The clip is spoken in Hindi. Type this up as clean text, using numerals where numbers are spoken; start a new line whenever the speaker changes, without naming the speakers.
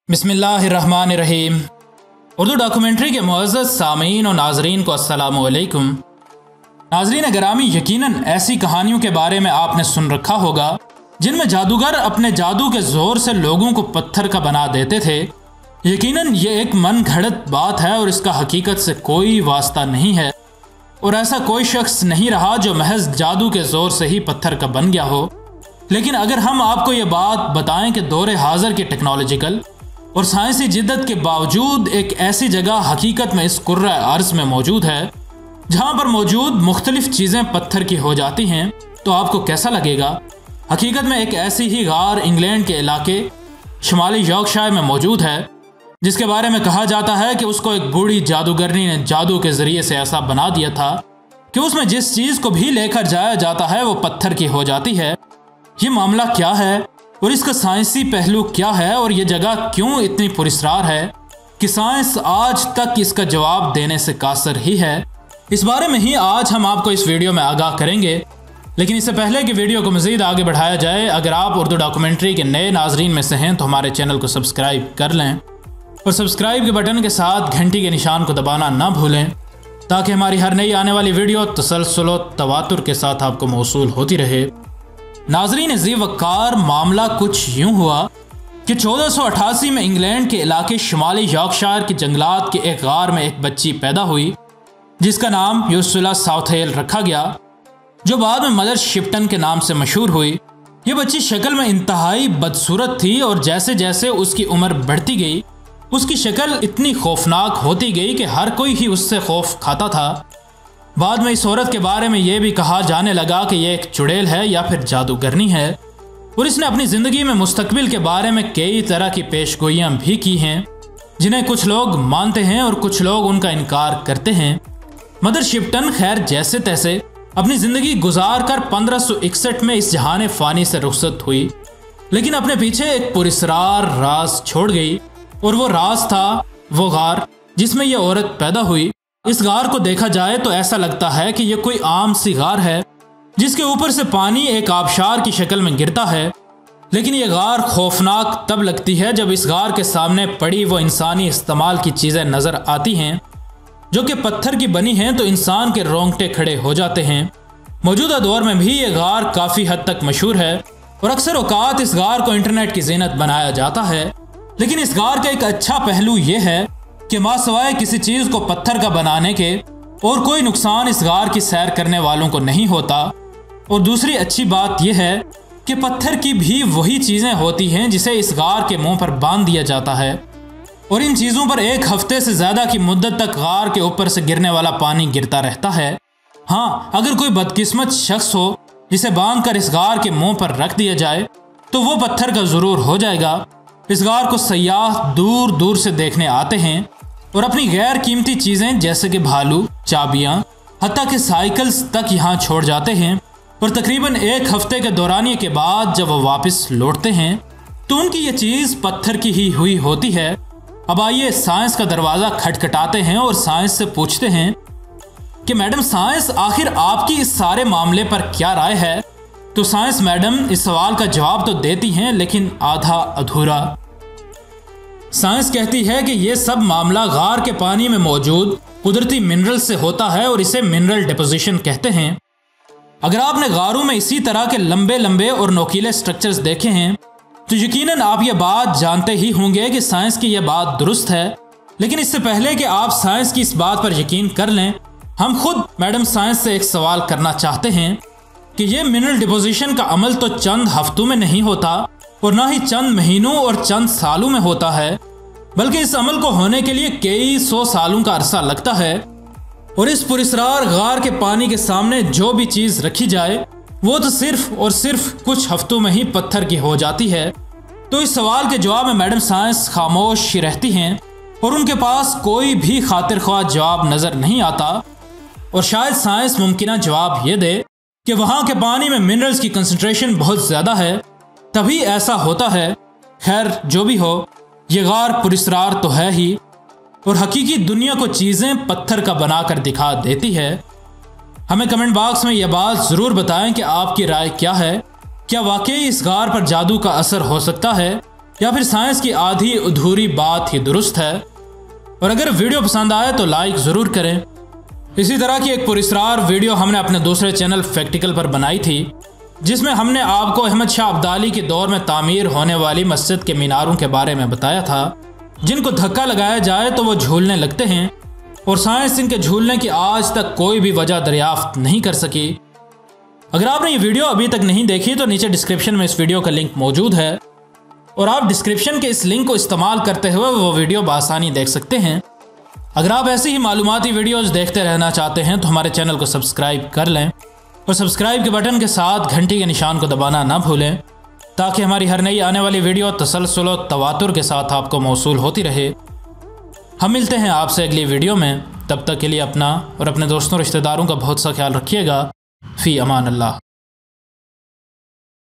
बिस्मिल्लाहिर्रहमानिर्रहीम। उर्दू डॉक्यूमेंट्री के मुअज़्ज़ज़ सामीन और नाजरीन को अस्सलामु अलैकुम। नाजरीन गिरामी, यकीनन ऐसी कहानियों के बारे में आपने सुन रखा होगा जिनमें जादूगर अपने जादू के जोर से लोगों को पत्थर का बना देते थे। यकीनन ये एक मन घड़त बात है और इसका हकीकत से कोई वास्ता नहीं है, और ऐसा कोई शख्स नहीं रहा जो महज जादू के जोर से ही पत्थर का बन गया हो। लेकिन अगर हम आपको ये बात बताएं कि दौरे हाजिर की टेक्नोलॉजिकल और साइंसी जिद्दत के बावजूद एक ऐसी जगह हकीकत में इस कुर्रा अर्ज में मौजूद है जहां पर मौजूद मुख्तलिफ चीज़ें पत्थर की हो जाती हैं, तो आपको कैसा लगेगा? हकीकत में एक ऐसी ही गार इंग्लैंड के इलाके शुमाली यॉर्कशायर में मौजूद है जिसके बारे में कहा जाता है कि उसको एक बूढ़ी जादूगरनी ने जादू के जरिए से ऐसा बना दिया था कि उसमें जिस चीज़ को भी लेकर जाया जाता है वो पत्थर की हो जाती है। ये मामला क्या है और इसका साइंसी पहलू क्या है और ये जगह क्यों इतनी पुरस्कार है कि साइंस आज तक इसका जवाब देने से कासर ही है, इस बारे में ही आज हम आपको इस वीडियो में आगाह करेंगे। लेकिन इससे पहले कि वीडियो को मज़ीद आगे बढ़ाया जाए, अगर आप उर्दू डॉक्यूमेंट्री के नए नाजरीन में से हैं तो हमारे चैनल को सब्सक्राइब कर लें और सब्सक्राइब के बटन के साथ घंटी के निशान को दबाना ना भूलें ताकि हमारी हर नई आने वाली वीडियो तसलसल व तवातुर के साथ आपको मौसूल होती रहे। नाजरीन ज़ी वक़ार, मामला कुछ यूँ हुआ कि 1488 में इंग्लैंड के इलाके शुमाली यॉर्कशायर के जंगलात के एक गार में एक बच्ची पैदा हुई जिसका नाम यूसुला साउथेल रखा गया, जो बाद में मदर शिप्टन के नाम से मशहूर हुई। ये बच्ची शक्ल में इंतहाई बदसूरत थी और जैसे जैसे उसकी उम्र बढ़ती गई उसकी शक्ल इतनी खौफनाक होती गई कि हर कोई ही उससे खौफ खाता था। बाद में इस औरत के बारे में यह भी कहा जाने लगा कि यह एक चुड़ैल है या फिर जादूगरनी है, और इसने अपनी ज़िंदगी में मुस्तकबिल के बारे में कई तरह की पेशगोइयाँ भी की हैं जिन्हें कुछ लोग मानते हैं और कुछ लोग उनका इनकार करते हैं। मदर शिप्टन खैर जैसे तैसे अपनी ज़िंदगी गुजार कर 1561 में इस जहान फ़ानी से रुखसत हुई, लेकिन अपने पीछे एक पुरस्कार राज छोड़ गई, और वो राज था वो गार जिसमें यह औरत पैदा हुई। इस गार को देखा जाए तो ऐसा लगता है कि यह कोई आम सी गार है जिसके ऊपर से पानी एक आबशार की शक्ल में गिरता है, लेकिन यह गार खौफनाक तब लगती है जब इस गार के सामने पड़ी वो इंसानी इस्तेमाल की चीज़ें नज़र आती हैं जो कि पत्थर की बनी हैं, तो इंसान के रोंगटे खड़े हो जाते हैं। मौजूदा दौर में भी ये गार काफ़ी हद तक मशहूर है और अक्सर औकात इस गार को इंटरनेट की ज़ीनत बनाया जाता है। लेकिन इस गार का एक अच्छा पहलू ये है कि मासवाए किसी चीज़ को पत्थर का बनाने के और कोई नुकसान इस गार की सैर करने वालों को नहीं होता। और दूसरी अच्छी बात यह है कि पत्थर की भी वही चीज़ें होती हैं जिसे इस गार के मुंह पर बांध दिया जाता है, और इन चीज़ों पर एक हफ्ते से ज़्यादा की मुद्दत तक गार के ऊपर से गिरने वाला पानी गिरता रहता है। हाँ, अगर कोई बदकिस्मत शख्स हो जिसे बांध कर इस गार के मुंह पर रख दिया जाए तो वो पत्थर का ज़रूर हो जाएगा। इस गार को सयाह दूर दूर से देखने आते हैं और अपनी गैर कीमती चीज़ें जैसे कि भालू, चाबियाँ, हत्ता कि साइकिल्स तक यहाँ छोड़ जाते हैं, और तकरीबन एक हफ्ते के दौरानिए के बाद जब वो वापस लौटते हैं तो उनकी ये चीज़ पत्थर की ही हुई होती है। अब आइए साइंस का दरवाज़ा खटखटाते हैं और साइंस से पूछते हैं कि मैडम साइंस, आखिर आपकी इस सारे मामले पर क्या राय है? तो साइंस मैडम इस सवाल का जवाब तो देती हैं लेकिन आधा अधूरा। साइंस कहती है कि यह सब मामला गार के पानी में मौजूद कुदरती मिनरल से होता है और इसे मिनरल डिपोजिशन कहते हैं। अगर आपने गारों में इसी तरह के लंबे लंबे और नोकीले स्ट्रक्चर्स देखे हैं तो यकीनन आप ये बात जानते ही होंगे कि साइंस की यह बात दुरुस्त है। लेकिन इससे पहले कि आप साइंस की इस बात पर यकीन कर लें, हम खुद मैडम साइंस से एक सवाल करना चाहते हैं कि यह मिनरल डिपोजिशन का अमल तो चंद हफ्तों में नहीं होता और ना ही चंद महीनों और चंद सालों में होता है, बल्कि इस अमल को होने के लिए कई 100 सालों का अरसा लगता है। और इस पुरस्कार गार के पानी के सामने जो भी चीज़ रखी जाए वो तो सिर्फ और सिर्फ कुछ हफ्तों में ही पत्थर की हो जाती है। तो इस सवाल के जवाब में मैडम साइंस खामोश ही रहती हैं और उनके पास कोई भी खातिर ख्वाह जवाब नज़र नहीं आता। और शायद साइंस मुमकिन जवाब ये दे कि वहाँ के पानी में मिनरल्स की कंसंट्रेशन बहुत ज़्यादा है, तभी ऐसा होता है। खैर जो भी हो, ये गार पुरस्कार तो है ही, और हकीकी दुनिया को चीज़ें पत्थर का बनाकर दिखा देती है। हमें कमेंट बॉक्स में यह बात ज़रूर बताएं कि आपकी राय क्या है। क्या वाकई इस गार पर जादू का असर हो सकता है या फिर साइंस की आधी अधूरी बात ही दुरुस्त है। और अगर वीडियो पसंद आए तो लाइक ज़रूर करें। इसी तरह की एक पुरस्कार वीडियो हमने अपने दूसरे चैनल फैक्टिकल पर बनाई थी, जिसमें हमने आपको अहमद शाह अब्दाली के दौर में तामीर होने वाली मस्जिद के मीनारों के बारे में बताया था, जिनको धक्का लगाया जाए तो वो झूलने लगते हैं और साइंस इनके झूलने की आज तक कोई भी वजह दरियाफ्त नहीं कर सकी। अगर आपने ये वीडियो अभी तक नहीं देखी तो नीचे डिस्क्रिप्शन में इस वीडियो का लिंक मौजूद है और आप डिस्क्रिप्शन के इस लिंक को इस्तेमाल करते हुए वो वीडियो बआसानी देख सकते हैं। अगर आप ऐसी ही मालूमाती वीडियोस देखते रहना चाहते हैं तो हमारे चैनल को सब्सक्राइब कर लें और सब्सक्राइब के बटन के साथ घंटी के निशान को दबाना ना भूलें, ताकि हमारी हर नई आने वाली वीडियो तसलसल और तवातुर के साथ आपको मौसूल होती रहे। हम मिलते हैं आपसे अगली वीडियो में। तब तक के लिए अपना और अपने दोस्तों रिश्तेदारों का बहुत सा ख्याल रखिएगा। फ़ी अमान अल्लाह।